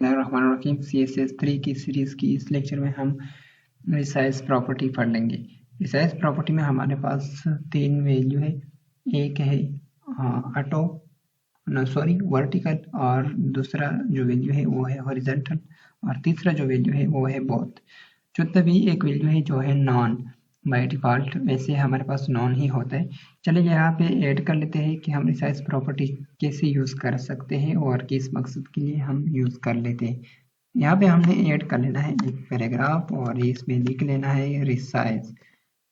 बिस्मिल्लाहिर्रहमानिर्रहीम। CSS3 की series की इस लेक्चर में हम रिसाइज प्रॉपर्टी पढ़ लेंगे। रिसाइज प्रॉपर्टी में हमारे पास तीन वैल्यू है। एक है ऑटो वर्टिकल, और दूसरा जो वैल्यू है वो है हॉरिजॉन्टल, और तीसरा जो वैल्यू है वो है बोथ। चौथा भी एक वैल्यू है जो है नॉन। बाय डिफ़ॉल्ट वैसे हमारे पास नॉन ही होता है। चलिए यहाँ पे ऐड कर लेते हैं कि हम रिसाइज प्रॉपर्टी कैसे यूज़ कर सकते हैं और किस मकसद के लिए हम यूज़ कर लेते हैं। यहाँ पे हमने ऐड कर लेना है एक पैराग्राफ और इसमें लिख लेना है रिसाइज,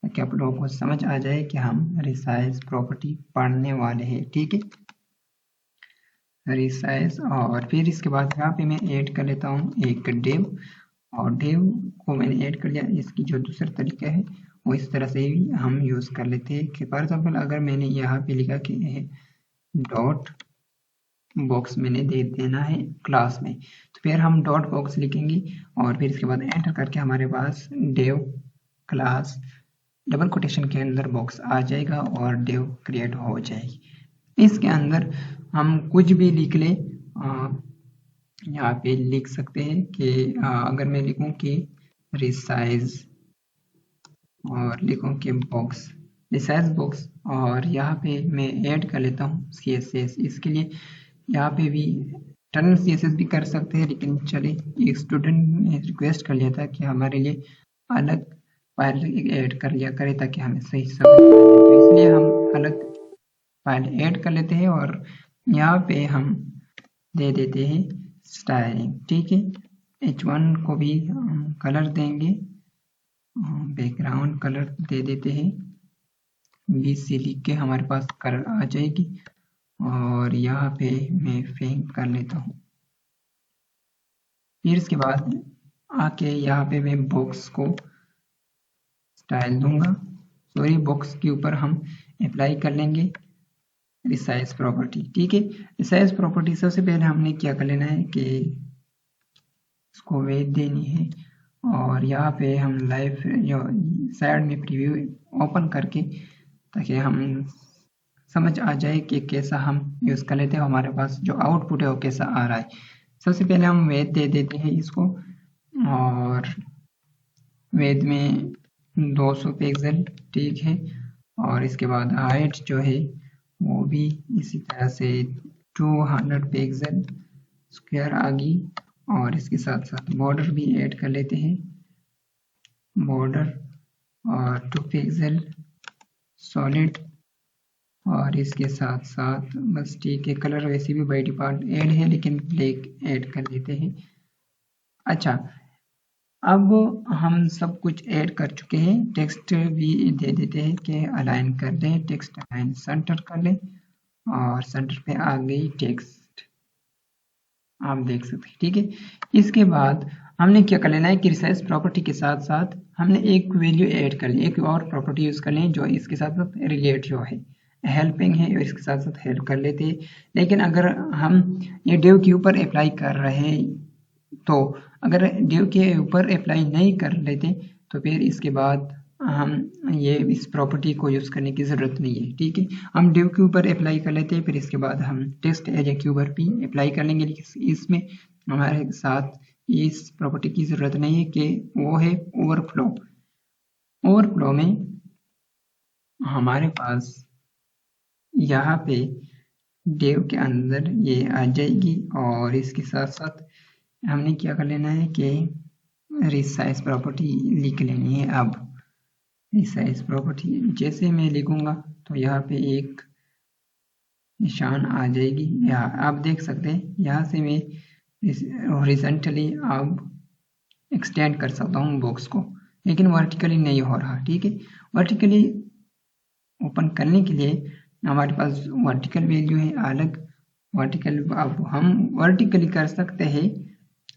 ताकि आप लोगों को समझ आ जाए कि हम रिसाइज प्रॉपर्टी पढ़ने वाले हैं। ठीक है, रिसाइज। और फिर इसके बाद यहाँ पे मैं ऐड कर लेता हूँ एक डेव, और डेव को मैंने ऐड कर लिया। इसकी जो दूसरा तरीका है वो इस तरह से भी हम यूज़ कर लेते हैं कि फॉर एग्जाम्पल अगर मैंने यहाँ पे लिखा कि डॉट बॉक्स मैंने दे देना है क्लास में, तो फिर हम डॉट बॉक्स लिखेंगे और फिर इसके बाद एंटर करके हमारे पास डेव क्लास डबल कोटेशन के अंदर बॉक्स आ जाएगा और डेव क्रिएट हो जाएगी। इसके अंदर हम कुछ भी लिख लें, यहाँ पे लिख सकते हैं कि अगर मैं लिखूं कि रिसाइज और लिखूं कि बॉक्स, रिसाइज बॉक्स, और यहाँ पे मैं ऐड कर लेता हूँ CSS। इसके लिए यहाँ पे भी टर्न CSS भी कर सकते हैं, लेकिन चलिए एक स्टूडेंट ने रिक्वेस्ट कर लिया था कि हमारे लिए अलग फाइल ऐड कर लिया करे ताकि हमें सही समझ आए, तो इसलिए हम अलग फाइल ऐड कर लेते हैं और यहाँ पे हम दे देते हैं स्टाइलिंग। ठीक है, H1 को भी हम कलर देंगे, बैकग्राउंड कलर दे देते हैं, BC लिख के हमारे पास कलर आ जाएगी, और यहाँ पे मैं फेंक कर लेता हूँ। फिर इसके बाद आके यहाँ पे मैं बॉक्स को स्टाइल दूंगा, सॉरी बॉक्स के ऊपर हम अप्लाई कर लेंगे रिसाइज प्रॉपर्टी। ठीक है, रिसाइज प्रॉपर्टी सबसे पहले हमने क्या कर लेना है कि इसको वेट देनी है, और यहाँ पे हम लाइव जो साइड में प्रीव्यू ओपन करके ताकि हम समझ आ जाए कि कैसा हम यूज़ कर लेते हैं, हमारे पास जो आउटपुट है वो कैसा आ रहा है। सबसे पहले हम वेट दे देते हैं इसको, और वेट में 200 पिक्सल ठीक है, और इसके बाद हाइट जो है वो भी इसी तरह से 200 पिक्सल स्क्वायर आ गई, और इसके साथ साथ बॉर्डर भी ऐड कर लेते हैं, बॉर्डर और 2 पिक्सल सॉलिड, और इसके साथ साथ बस ठीक है, कलर वैसे भी बाय डिफॉल्ट ऐड है लेकिन ब्लैक ऐड कर लेते हैं। अच्छा, अब हम सब कुछ ऐड कर चुके हैं, टेक्स्ट भी दे देते हैं कि अलाइन कर दें, टेक्स्ट अलाइन सेंटर कर लें, और सेंटर पे आ गई टेक्स्ट, आप देख सकते हैं। ठीक है, इसके बाद हमने क्या कर लेना है कि रिसाइज प्रॉपर्टी के साथ साथ हमने एक वैल्यू ऐड कर ली, एक और प्रॉपर्टी यूज कर लें जो इसके साथ साथ रिलेटिव है, हेल्पिंग है, और इसके साथ साथ हेल्प कर लेते हैं। लेकिन अगर हम ये डिव के ऊपर अप्लाई कर रहे हैं, तो अगर डिव के ऊपर अप्लाई नहीं कर लेते तो फिर इसके बाद हम ये इस प्रॉपर्टी को यूज़ करने की ज़रूरत नहीं है। ठीक है, हम डिव के ऊपर अप्लाई कर लेते हैं, फिर इसके बाद हम टेक्स्ट एरिया के ऊपर भी अप्लाई कर लेंगे, लेकिन इसमें हमारे साथ इस प्रॉपर्टी की ज़रूरत नहीं है कि वो है ओवरफ्लो। ओवरफ्लो में हमारे पास यहाँ पे डिव के अंदर ये आ जाएगी, और इसके साथ साथ हमने क्या कर लेना है कि रिसाइज प्रॉपर्टी लिख लेनी है। अब रिसाइज प्रॉपर्टी जैसे मैं लिखूंगा तो यहाँ पे एक निशान आ जाएगी, यहाँ आप देख सकते हैं, यहाँ से मैं हॉरिजॉन्टली अब एक्सटेंड कर सकता हूँ बॉक्स को, लेकिन वर्टिकली नहीं हो रहा। ठीक है, वर्टिकली ओपन करने के लिए हमारे पास वर्टिकल वैल्यू है अलग, वर्टिकल अब हम वर्टिकली कर सकते हैं,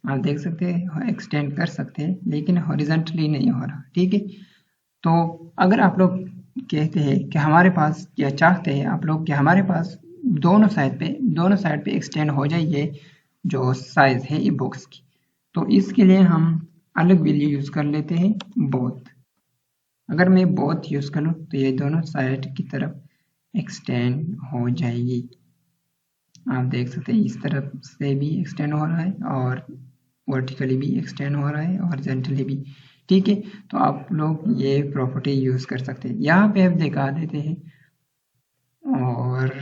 आप देख सकते हैं एक्सटेंड कर सकते हैं, लेकिन हॉरिजॉन्टली नहीं हो रहा। ठीक है, तो अगर आप लोग कहते हैं कि हमारे पास, या चाहते हैं आप लोग कि हमारे पास दोनों साइड पे एक्सटेंड हो जाए ये जो साइज है ये बॉक्स की, तो इसके लिए हम अलग वैल्यू यूज कर लेते हैं बोथ। अगर मैं बोथ यूज करूं तो ये दोनों साइड की तरफ एक्सटेंड हो जाएगी। आप देख सकते हैं इस तरफ से भी एक्सटेंड हो रहा है और वर्टिकली भी एक्सटेंड हो रहा है और हॉरिजॉन्टली भी। ठीक है, तो आप लोग ये प्रॉपर्टी यूज कर सकते हैं। यहाँ पे आप दिखा देते हैं और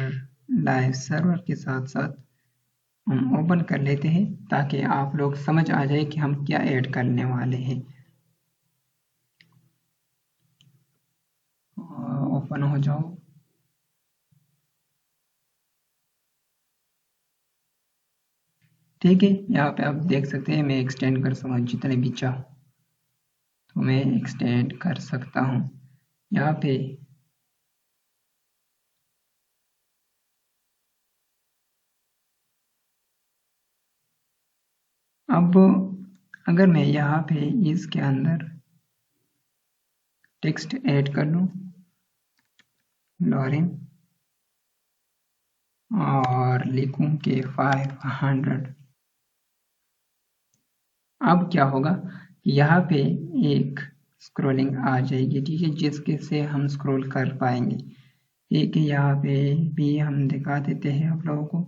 लाइव सर्वर के साथ साथ हम ओपन कर लेते हैं ताकि आप लोग समझ आ जाए कि हम क्या ऐड करने वाले हैं। ओपन हो जाओ। ठीक है, यहाँ पे आप देख सकते हैं मैं एक्सटेंड कर सकता हूँ जितने भी चाहूँ तो मैं एक्सटेंड कर सकता हूँ। यहाँ पे अब अगर मैं यहाँ पे इसके अंदर टेक्स्ट ऐड कर लूँ लॉरेन और लिखूं कि 500, अब क्या होगा, यहाँ पे एक स्क्रॉलिंग आ जाएगी। ठीक है, जिसके से हम स्क्रॉल कर पाएंगे। ठीक है, यहाँ पे भी हम दिखा देते हैं आप लोगों को।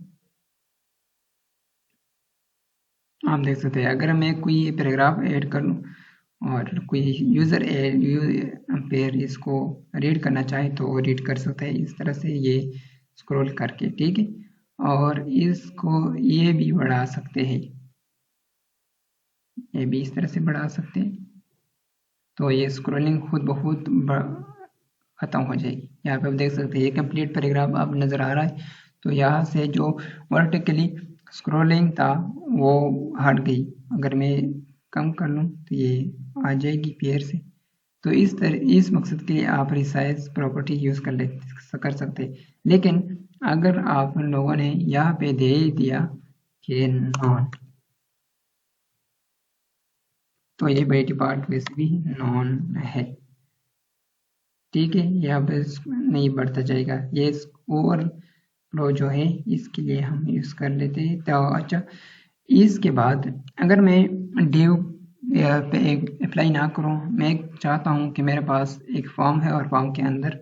आप देख सकते हैं अगर मैं कोई पैराग्राफ ऐड कर लूँ और कोई यूज़र फिर इसको रीड करना चाहे तो वो रीड कर सकता है इस तरह से ये स्क्रॉल करके। ठीक है, और इसको ये भी बढ़ा सकते हैं, ये भी इस तरह से बढ़ा सकते हैं तो ये स्क्रॉलिंग खुद ब खुद खत्म हो जाएगी। यहाँ पे आप देख सकते हैं ये कंप्लीट पैराग्राफ अब नज़र आ रहा है। तो यहाँ से जो वर्टिकली स्क्रॉलिंग था वो हट गई। अगर मैं कम कर लूँ तो ये आ जाएगी फिर से। तो इस मकसद के लिए आप रिसाइज प्रॉपर्टी यूज़ कर सकते हैं। लेकिन अगर आप लोगों ने यहाँ पे दे दिया कि नॉन, तो ये बाय डिफॉल्ट वैसे भी नॉन है। ठीक है, यहाँ पे नहीं बढ़ता जाएगा। ये ओवरफ्लो जो है इसके लिए हम यूज़ कर लेते हैं। तो अच्छा, इसके बाद अगर मैं डिव पे अप्लाई ना करूँ, मैं चाहता हूँ कि मेरे पास एक फॉर्म है और फॉर्म के अंदर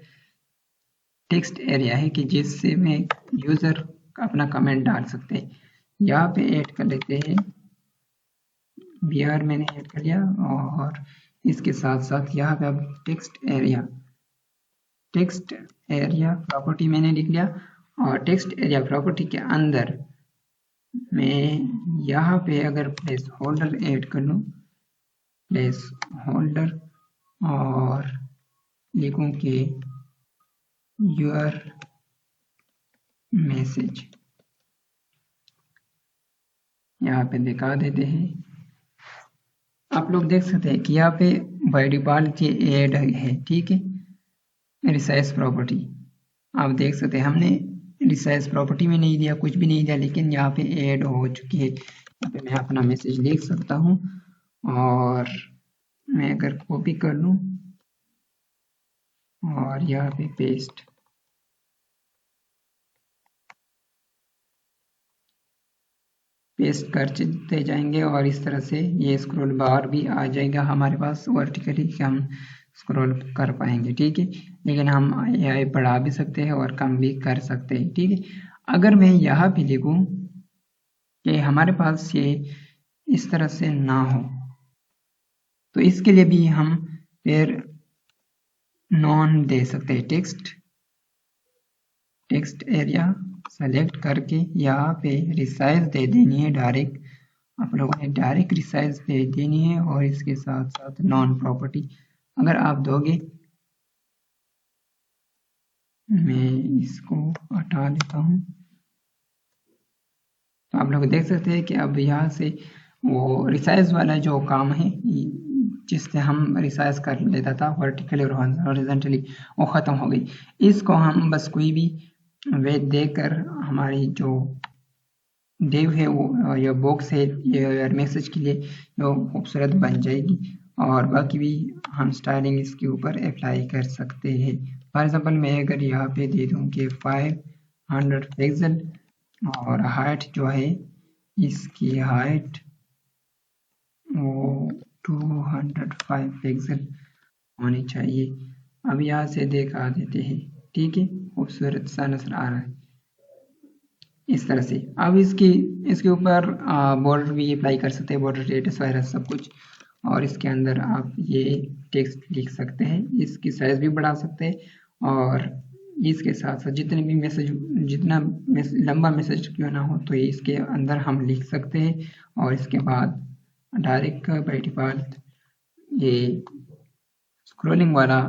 टेक्स्ट एरिया है कि जिससे मैं यूज़र अपना कमेंट डाल सकते हैं। यहाँ पे ऐड कर लेते हैं बियर, मैंने ऐड कर लिया और इसके साथ साथ यहाँ पे अब टेक्स्ट एरिया प्रॉपर्टी मैंने लिख लिया और टेक्स्ट एरिया प्रॉपर्टी के अंदर मैं यहाँ पे अगर प्लेस होल्डर ऐड कर लूँ, प्लेस होल्डर, और लिखूँ कि योर मैसेज, यहाँ पे दिखा देते हैं। आप लोग देख सकते हैं कि यहाँ पे बाय डिफॉल्ट ये ऐड है। ठीक है, रिसाइज प्रॉपर्टी आप देख सकते हैं हमने रिसाइज प्रॉपर्टी में नहीं दिया, कुछ भी नहीं दिया, लेकिन यहाँ पे ऐड हो चुकी है। यहाँ पे मैं अपना मैसेज लिख सकता हूँ और मैं अगर कॉपी कर लूँ और यहाँ पे पेस्ट करते जाएंगे और इस तरह से ये स्क्रॉल बार भी आ जाएगा हमारे पास वर्टिकली कि हम स्क्रॉल कर पाएंगे। ठीक है, लेकिन हम यहाँ बढ़ा भी सकते हैं और कम भी कर सकते हैं। ठीक है, अगर मैं यहाँ भी लिखूँ कि हमारे पास ये इस तरह से ना हो तो इसके लिए भी हम फिर नॉन दे सकते हैं। टेक्स्ट एरिया सेलेक्ट करके यहाँ पे रिसाइज दे देनी है डायरेक्ट, आप लोगों ने डायरेक्ट रिसाइज दे देनी है और इसके साथ साथ नॉन प्रॉपर्टी अगर आप दोगे, मैं इसको हटा देता हूँ। तो आप लोग देख सकते हैं कि अब यहाँ से वो रिसाइज वाला जो काम है जिससे हम रिसाइज कर लेता था वर्टिकली और हॉरिजॉन्टली, वो ख़त्म हो गई। इसको हम बस कोई भी वे देकर हमारी जो डिव है वो या बॉक्स है या मैसेज के लिए वो खूबसूरत बन जाएगी और बाकी भी हम स्टाइलिंग इसके ऊपर अप्लाई कर सकते हैं। फॉर एग्जांपल मैं अगर यहाँ पे दे दूँ कि 500 पिक्सल और हाइट जो है इसकी हाइट वो 205 पिक्सल होनी चाहिए। अब यहाँ से दिखा देते हैं। ठीक है, खूबसूरत सा नजर आ रहा है। इस तरह से। अब इसके ऊपर बॉर्डर भी अप्लाई कर सकते हैं, बॉर्डर रेडियस वगैरह सब कुछ। और इसके अंदर आप ये टेक्स्ट लिख सकते हैं, इसकी साइज भी बढ़ा सकते हैं। और इसके साथ साथ जितने भी मैसेज, जितना लंबा मैसेज क्यों ना हो तो ये इसके अंदर हम लिख सकते हैं। और इसके बाद डायरेक्ट बाय डिफॉल्ट ये स्क्रॉलिंग वाला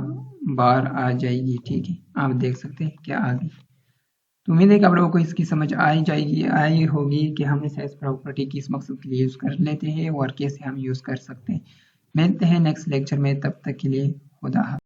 बार आ जाएगी। ठीक है, आप देख सकते हैं क्या आ गई। तो उम्मीद है कि आप लोगों को इसकी समझ आई होगी कि हम इस साइज प्रॉपर्टी किस मकसद के लिए यूज़ कर लेते हैं और कैसे हम यूज़ कर सकते हैं। मिलते हैं नेक्स्ट लेक्चर में, तब तक के लिए खुदा हाफ़िज़।